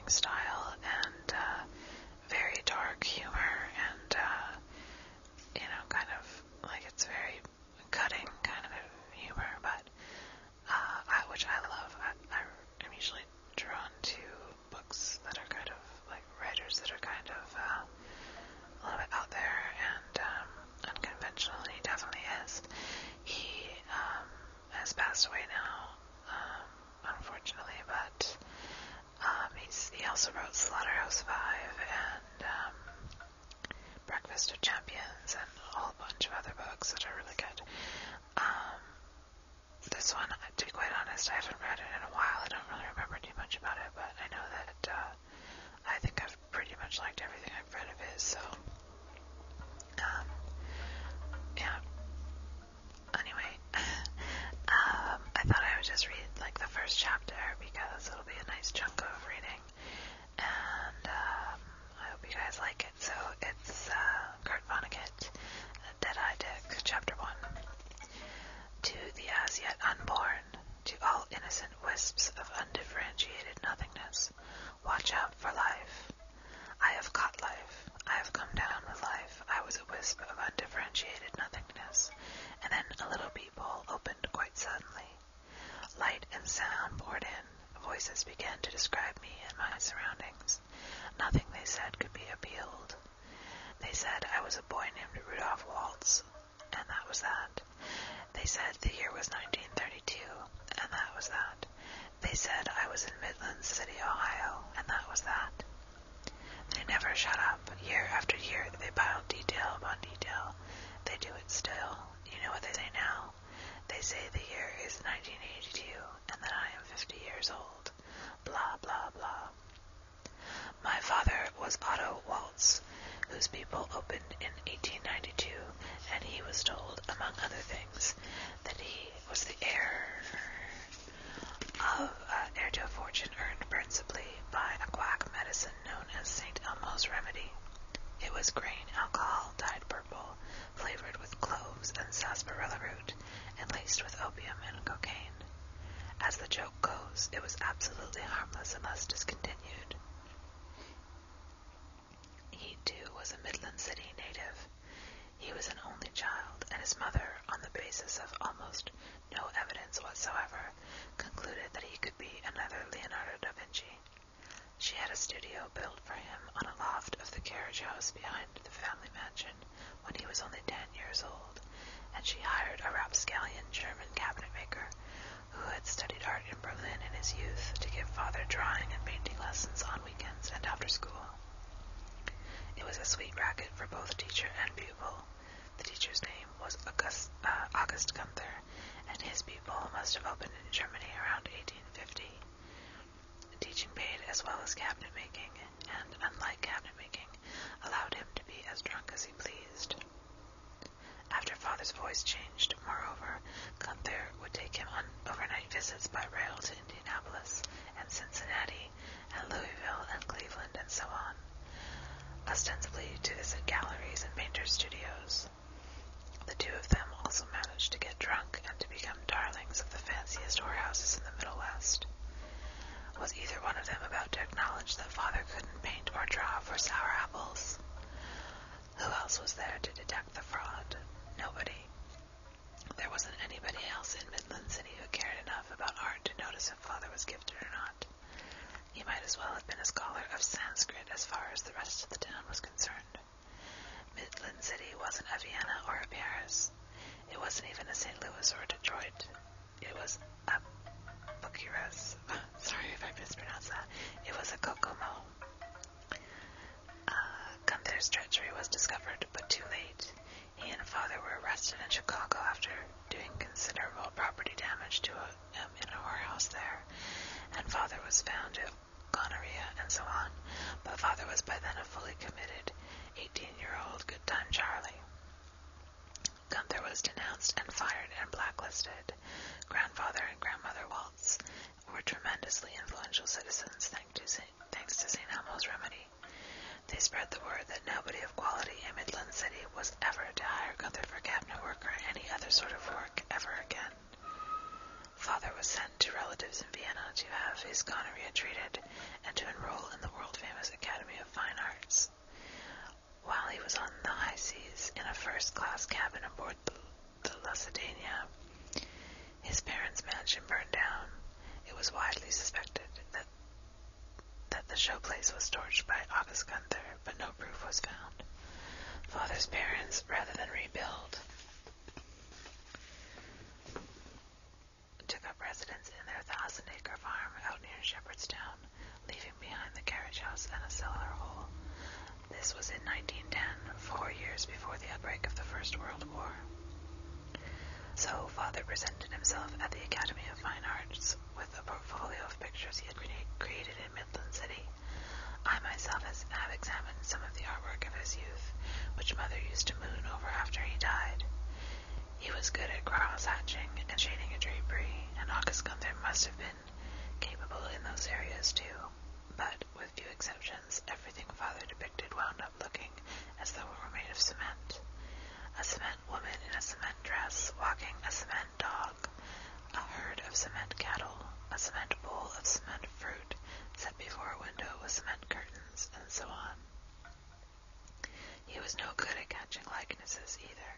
style and very dark humor and, kind of like it's very cutting kind of humor, but which I love. I'm usually drawn to books that are kind of like writers that are kind of a little bit out there and unconventional, and he definitely is. He has passed away now, unfortunately, but he also wrote Slaughterhouse-Five and Breakfast of Champions and a whole bunch of other books that are really good. This one, to be quite honest, I haven't read it in a while. I don't really remember too much about it, but I know that I think I've pretty much liked everything I've read of his, so yeah. Anyway, I thought I would just read like the first chapter because it'll be a nice chunk of reading, and I hope you guys like it. So it's Kurt Vonnegut, Deadeye Dick, Chapter 1. To the as yet unborn, to all innocent wisps of undifferentiated nothingness, watch out for life. I have caught life. I have come down with life. I was a wisp of undifferentiated nothingness, and then a little peephole opened quite suddenly. Light and sound poured in. Voices began to describe me and my surroundings. Nothing, they said, could be appealed. They said I was a boy named Rudolph Waltz, and that was that. They said the year was 1932, and that was that. They said I was in Midland City, Ohio, and that was that. They never shut up. Year after year, they piled detail upon detail. They do it still. You know what they say now? They say the year is 1982, and that I am 50 years old. Blah, blah, blah. My father was Otto Waltz, whose people opened in 1892, and he was told, among other things, that he was the heir to a fortune earned principally by a quack medicine known as St. Elmo's Remedy. It was grain alcohol dyed purple, flavored with cloves and sarsaparilla root, and laced with opium and cocaine. As the joke goes, it was absolutely harmless unless discontinued. He, too, was a Midland City native. He was an only child, and his mother, on the basis of almost no evidence whatsoever, concluded that he could be another Leonardo da Vinci. She had a studio built for him on a loft of the carriage house behind the family mansion when he was only 10 years old, and she hired a rapscallion German cabinet maker who had studied art in Berlin in his youth to give father drawing and painting lessons on weekends and after school. It was a sweet racket for both teacher and pupil. The teacher's name was August Gunther, and his pupil must have opened in Germany around 1850. Teaching paid as well as cabinet making, and, unlike cabinet making, allowed him to be as drunk as he pleased. After father's voice changed, moreover, Gunther would take him on overnight visits by rail to Indianapolis and Cincinnati and Louisville and Cleveland and so on, ostensibly to visit galleries and painters' studios. The two of them also managed to get drunk and to become darlings of the fanciest whorehouses in the Middle West. Was either one of them about to acknowledge that father couldn't paint or draw for sour apples? Who else was there to detect the fraud? Nobody. There wasn't anybody else in Midland City who cared enough about art to notice if father was gifted or not. He might as well have been a scholar of Sanskrit as far as the rest of the town was concerned. Midland City wasn't a Vienna or a Paris. It wasn't even a St. Louis or a Detroit. It was a Bucharest. Sorry if I mispronounced that. It was a Kokomo. Gunther's treachery was discovered, but too late. He and father were arrested in Chicago after doing considerable property damage to him in a whorehouse there, and father was found to have gonorrhea and so on, but father was by then a fully committed 18-year-old good-time Charlie. Gunther was denounced and fired and blacklisted. Grandfather and grandmother Waltz were tremendously influential citizens thanks to St. Elmo's Remedy. They spread the word that nobody of quality in Midland City was ever to hire Gunther for cabinet work or any other sort of work ever again. Father was sent to relatives in Vienna to have his gonorrhea treated and to enroll in the world-famous Academy of Fine Arts. While he was on the high seas in a first-class cabin aboard the Lusitania, his parents' mansion burned down. It was widely suspected that the showplace was torched by August Gunther, but no proof was found. Father's parents, rather than rebuild, took up residence in their 1,000-acre farm out near Shepherdstown, leaving behind the carriage house and a cellar hole. This was in 1910, 4 years before the outbreak of the First World War. So Father presented himself at the Academy of Fine Arts with a portfolio of pictures he had created in Midland City. I myself have examined some of the artwork of his youth, which Mother used to moon over after he died. He was good at cross-hatching and shading a drapery, and August Gunther must have been capable in those areas too. But, with few exceptions, everything Father depicted wound up looking as though it were made of cement. A cement woman in a cement dress, walking a cement dog, a herd of cement cattle, a cement bowl of cement fruit set before a window with cement curtains, and so on. He was no good at catching likenesses either.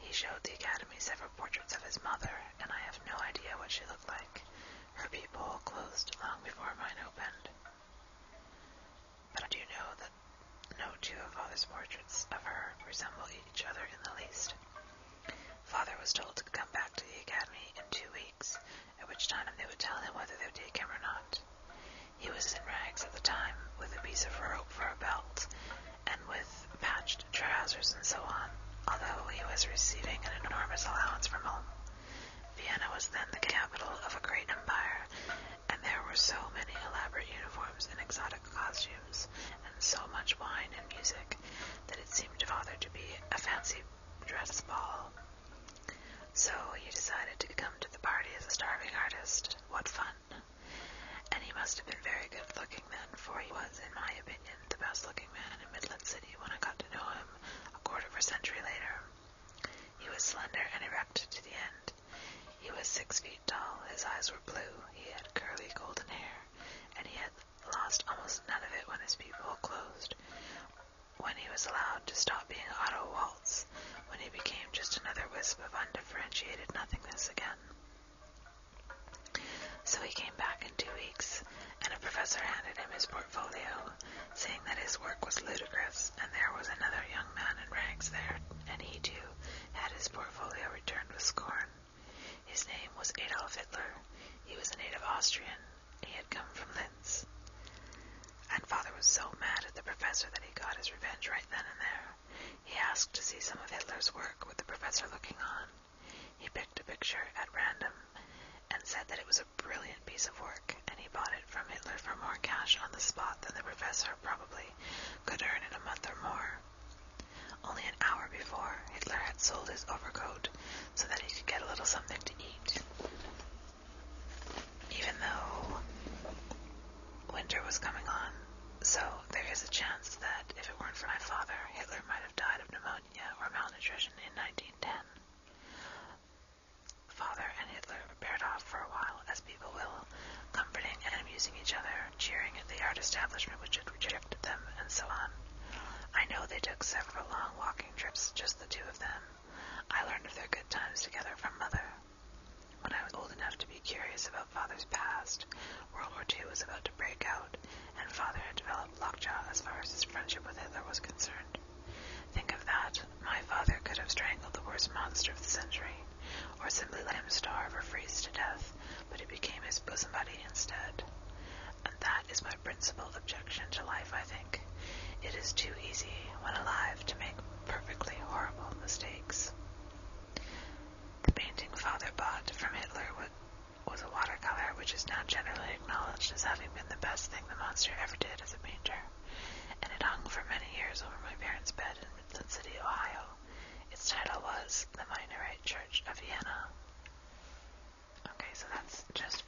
He showed the Academy several portraits of his mother, and I have no idea what she looked like. Her peephole closed long before mine opened. But I do know that no two of Father's portraits of her resemble each other in the least. Father was told to come back to the Academy in 2 weeks, at which time they would tell him whether they would take him or not. He was in rags at the time, with a piece of rope for a belt, and with patched trousers and so on, although he was receiving an enormous allowance from home. Vienna was then the capital of a great empire, and there were so many elaborate uniforms and exotic costumes, and so much wine and music, that it seemed to Father to be a fancy dress ball. So he decided to come to the party as a starving artist. What fun! And he must have been very good-looking then, for he was, in my opinion, the best-looking man in Midland City when I got to know him a quarter of a century later. He was slender and erect to the end. He was 6 feet tall, his eyes were blue, he had curly golden hair, and he had lost almost none of it when his peephole closed, when he was allowed to stop being Otto Waltz, when he became just another wisp of undifferentiated nothingness again. So he came back in 2 weeks, and a professor handed him his portfolio, saying that his work was ludicrous, and there was another young man in rags there, and he too had his portfolio returned with scorn. His name was Adolf Hitler. He was a native Austrian. He had come from Linz. And Father was so mad at the professor that he got his revenge right then and there. He asked to see some of Hitler's work with the professor looking on. He picked a picture at random and said that it was a brilliant piece of work, and he bought it from Hitler for more cash on the spot than the professor probably could earn in a month or more. Only an hour before, Hitler had sold his overcoat so that he could get a little something to eat. Even though winter was coming on, so there is a chance that if it weren't for my father, Hitler might have died of pneumonia or malnutrition in 1910. Father and Hitler paired off for a while, as people will, comforting and amusing each other, cheering at the art establishment which had rejected them, and so on. I know they took several long walking trips, just the two of them. I learned of their good times together from Mother. When I was old enough to be curious about Father's past, World War II was about to break out, and Father had developed lockjaw as far as his friendship with Hitler was concerned. Think of that. My father could have strangled the worst monster of the century, or simply let him starve or freeze to death, but he became his bosom buddy instead. And that is my principal objection to life, I think. It is too easy, when alive, to make perfectly horrible mistakes. The painting Father bought from Hitler was a watercolor, which is now generally acknowledged as having been the best thing the monster ever did as a painter, and it hung for many years over my parents' bed in Midland City, Ohio. Its title was The Minorite Church of Vienna. Okay, so that's just